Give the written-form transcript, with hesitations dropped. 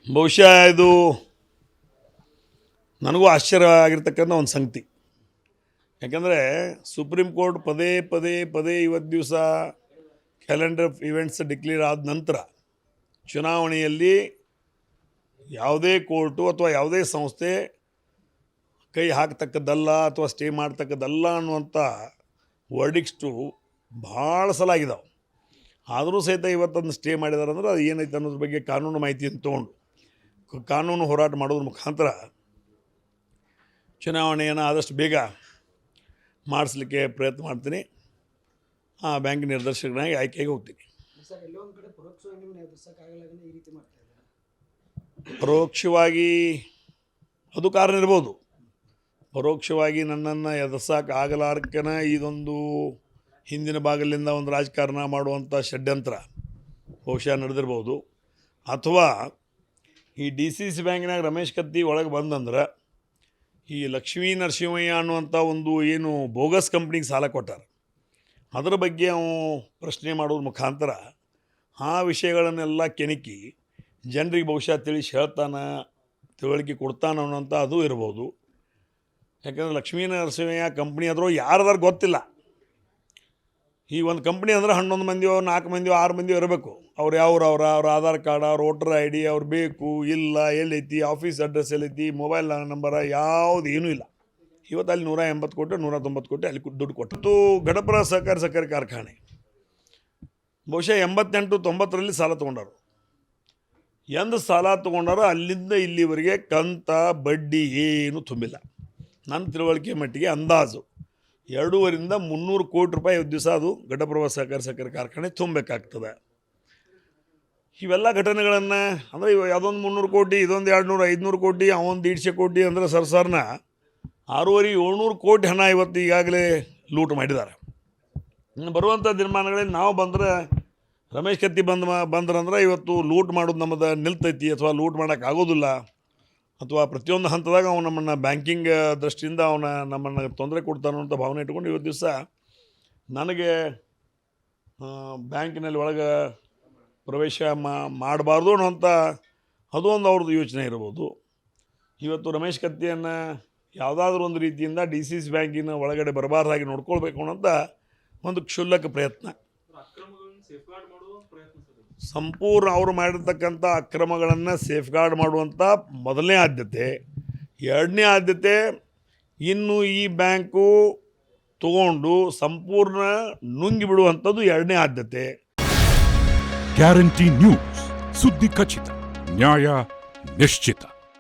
ಬಹುಶಃ ಇದು ನನಗೂ ಆಶ್ಚರ್ಯ ಆಗಿರ್ತಕ್ಕಂಥ ಒಂದು ಸಂಗತಿ. ಯಾಕಂದರೆ ಸುಪ್ರೀಂ ಕೋರ್ಟ್ ಪದೇ ಪದೇ ಪದೇ ಇವತ್ತು ದಿವಸ ಕ್ಯಾಲೆಂಡರ್ ಆಫ್ ಇವೆಂಟ್ಸ್ ಡಿಕ್ಲೇರ್ ಆದ ನಂತರ ಚುನಾವಣೆಯಲ್ಲಿ ಯಾವುದೇ ಕೋರ್ಟು ಅಥವಾ ಯಾವುದೇ ಸಂಸ್ಥೆ ಕೈ ಹಾಕ್ತಕ್ಕದ್ದಲ್ಲ ಅಥವಾ ಸ್ಟೇ ಮಾಡ್ತಕ್ಕದ್ದಲ್ಲ ಅನ್ನುವಂಥ ವರ್ಡಿಕ್ಸ್ಟು ಭಾಳ ಸಲ ಆಗಿದ್ದಾವೆ. ಆದರೂ ಸಹಿತ ಇವತ್ತೊಂದು ಸ್ಟೇ ಮಾಡಿದ್ದಾರೆ ಅಂದ್ರೆ ಅದು ಏನೈತೆ ಅನ್ನೋದ್ರ ಬಗ್ಗೆ ಕಾನೂನು ಮಾಹಿತಿಯನ್ನು ತೊಗೊಂಡು ಕಾನೂನು ಹೋರಾಟ ಮಾಡೋದ್ರ ಮುಖಾಂತರ ಚುನಾವಣೆಯನ್ನು ಆದಷ್ಟು ಬೇಗ ಮಾಡಿಸ್ಲಿಕ್ಕೆ ಪ್ರಯತ್ನ ಮಾಡ್ತೀನಿ. ಬ್ಯಾಂಕ್ ನಿರ್ದೇಶಕನಾಗಿ ಆಯ್ಕೆಗೆ ಹೋಗ್ತೀನಿ. ಪರೋಕ್ಷವಾಗಿ ಅದು ಕಾರಣ ಇರ್ಬೋದು, ಪರೋಕ್ಷವಾಗಿ ನನ್ನನ್ನು ಎದುರ್ಸಕ್ಕೆ ಆಗಲಾರ್ಕನ ಇದೊಂದು ಹಿಂದಿನ ಭಾಗದಿಂದ ಒಂದು ರಾಜಕಾರಣ ಮಾಡುವಂಥ ಷಡ್ಯಂತ್ರ ಬಹುಶಃ ನಡೆದಿರ್ಬೋದು. ಅಥವಾ ಈ DCC ಬ್ಯಾಂಕಿನಾಗ ರಮೇಶ್ ಕತ್ತಿ ಒಳಗೆ ಬಂದಂದ್ರೆ ಈ ಲಕ್ಷ್ಮೀ ನರಸಿಂಹಯ್ಯ ಅನ್ನುವಂಥ ಒಂದು ಏನು ಬೋಗಸ್ ಕಂಪ್ನಿಗೆ ಸಾಲ ಕೊಟ್ಟಾರೆ ಅದರ ಬಗ್ಗೆ ಅವು ಪ್ರಶ್ನೆ ಮಾಡೋದ್ರ ಮುಖಾಂತರ ಆ ವಿಷಯಗಳನ್ನೆಲ್ಲ ಕೆಣಕಿ ಜನರಿಗೆ ಬಹುಶಃ ತಿಳಿಸಿ ಹೇಳ್ತಾನೆ, ತಿಳುವಳಿಕೆ ಕೊಡ್ತಾನೆ ಅನ್ನೋಂಥ ಅದು ಇರ್ಬೋದು. ಯಾಕಂದರೆ ಲಕ್ಷ್ಮೀ ನರಸಿಂಹಯ್ಯ ಕಂಪ್ನಿ ಆದರೂ ಯಾರದಾರು ಗೊತ್ತಿಲ್ಲ. ಈ ಒಂದು ಕಂಪ್ನಿ ಅಂದ್ರೆ 11 ಮಂದಿಯೋ 4 ಮಂದಿಯೋ 6 ಮಂದಿಯೋ ಇರಬೇಕು. ಅವ್ರು ಅವ್ರ ಆಧಾರ್ ಕಾರ್ಡ್, ಅವ್ರ ವೋಟರ್ ID ಅವ್ರು ಬೇಕು ಇಲ್ಲ, ಎಲ್ಲೈತಿ, ಆಫೀಸ್ ಅಡ್ರೆಸ್ ಎಲ್ಲೈತಿ, ಮೊಬೈಲ್ ನಂಬರ ಯಾವುದು ಏನೂ ಇಲ್ಲ. ಇವತ್ತು ಅಲ್ಲಿ 180 ಕೋಟಿ 190 ಕೋಟಿ ಅಲ್ಲಿ ದುಡ್ಡು ಕೊಟ್ಟು ಗಡಪುರ ಸಹಕಾರಿ ಕಾರ್ಖಾನೆ ಬಹುಶಃ 88-90ರಲ್ಲಿ ಸಾಲ ತೊಗೊಂಡರು. ಎಂದು ಸಾಲ ತೊಗೊಂಡಾರೋ ಅಲ್ಲಿಂದ ಇಲ್ಲಿವರೆಗೆ ಕಂತ ಬಡ್ಡಿ ಏನು ತುಂಬಿಲ್ಲ. ನನ್ನ ತಿಳುವಳಿಕೆ ಮಟ್ಟಿಗೆ ಅಂದಾಜು 200-300 ಕೋಟಿ ರೂಪಾಯಿ ದಿವಸ ಅದು ಘಟಪ್ರಭಾ ಸಹಕಾರಿ ಕಾರ್ಖಾನೆ ತುಂಬಬೇಕಾಗ್ತದೆ. ಇವೆಲ್ಲ ಘಟನೆಗಳನ್ನು ಅಂದರೆ ಯಾವುದೊಂದು 300 ಕೋಟಿ, ಇದೊಂದು 200-500 ಕೋಟಿ, ಅವೊಂದು 150 ಕೋಟಿ ಅಂದರೆ ಸರ್ನ 600-700 ಕೋಟಿ ಹಣ ಇವತ್ತು ಈಗಾಗಲೇ ಲೂಟ್ ಮಾಡಿದ್ದಾರೆ. ಇನ್ನು ಬರುವಂಥ ದಿನಮಾನಗಳಲ್ಲಿ ನಾವು ಬಂದರೆ ರಮೇಶ್ ಕತ್ತಿ ಬಂದ್ರಂದ್ರೆ ಇವತ್ತು ಲೂಟ್ ಮಾಡೋದು ನಮ್ಮದು ನಿಲ್ತೈತಿ ಅಥವಾ ಲೂಟ್ ಮಾಡೋಕ್ಕಾಗೋದಿಲ್ಲ ಅಥವಾ ಪ್ರತಿಯೊಂದು ಹಂತದಾಗ ಅವನು ನಮ್ಮನ್ನು ಬ್ಯಾಂಕಿಂಗ್ ದೃಷ್ಟಿಯಿಂದ ನಮ್ಮನ್ನು ತೊಂದರೆ ಕೊಡ್ತಾನೋ ಅಂತ ಭಾವನೆ ಇಟ್ಕೊಂಡು ಇವತ್ತು ದಿವಸ ನನಗೆ ಬ್ಯಾಂಕಿನಲ್ಲಿ ಒಳಗೆ ಪ್ರವೇಶ ಮಾಡಬಾರ್ದು ಅನ್ನೋಂಥ ಅದು ಒಂದು ಅವ್ರದ್ದು ಯೋಚನೆ ಇರ್ಬೋದು. ಇವತ್ತು ರಮೇಶ್ ಕತ್ತಿಯನ್ನು ಯಾವುದಾದ್ರೂ ಒಂದು ರೀತಿಯಿಂದ DCC ಬ್ಯಾಂಕಿನ ಒಳಗಡೆ ಬರಬಾರ್ದಾಗಿ ನೋಡ್ಕೊಳ್ಬೇಕು ಅನ್ನೋಂಥ ಒಂದು ಕ್ಷುಲ್ಲಕ ಪ್ರಯತ್ನ. ಸಂಪೂರ್ಣ ಅವರು ಮಾಡಿರ್ತಕ್ಕಂಥ ಅಕ್ರಮಗಳನ್ನು ಸೇಫ್ಗಾರ್ಡ್ ಮಾಡುವಂಥ ಮೊದಲನೇ ಆದ್ಯತೆ. ಎರಡನೇ ಆದ್ಯತೆ ಇನ್ನು ಈ ಬ್ಯಾಂಕು ತಗೊಂಡು ಸಂಪೂರ್ಣ ನುಂಗಿ ಬಿಡುವಂಥದ್ದು ಎರಡನೇ ಆದ್ಯತೆ. ಗ್ಯಾರಂಟಿ ನ್ಯೂಸ್, ಸುದ್ದಿ ಖಚಿತ, ನ್ಯಾಯ ನಿಶ್ಚಿತ.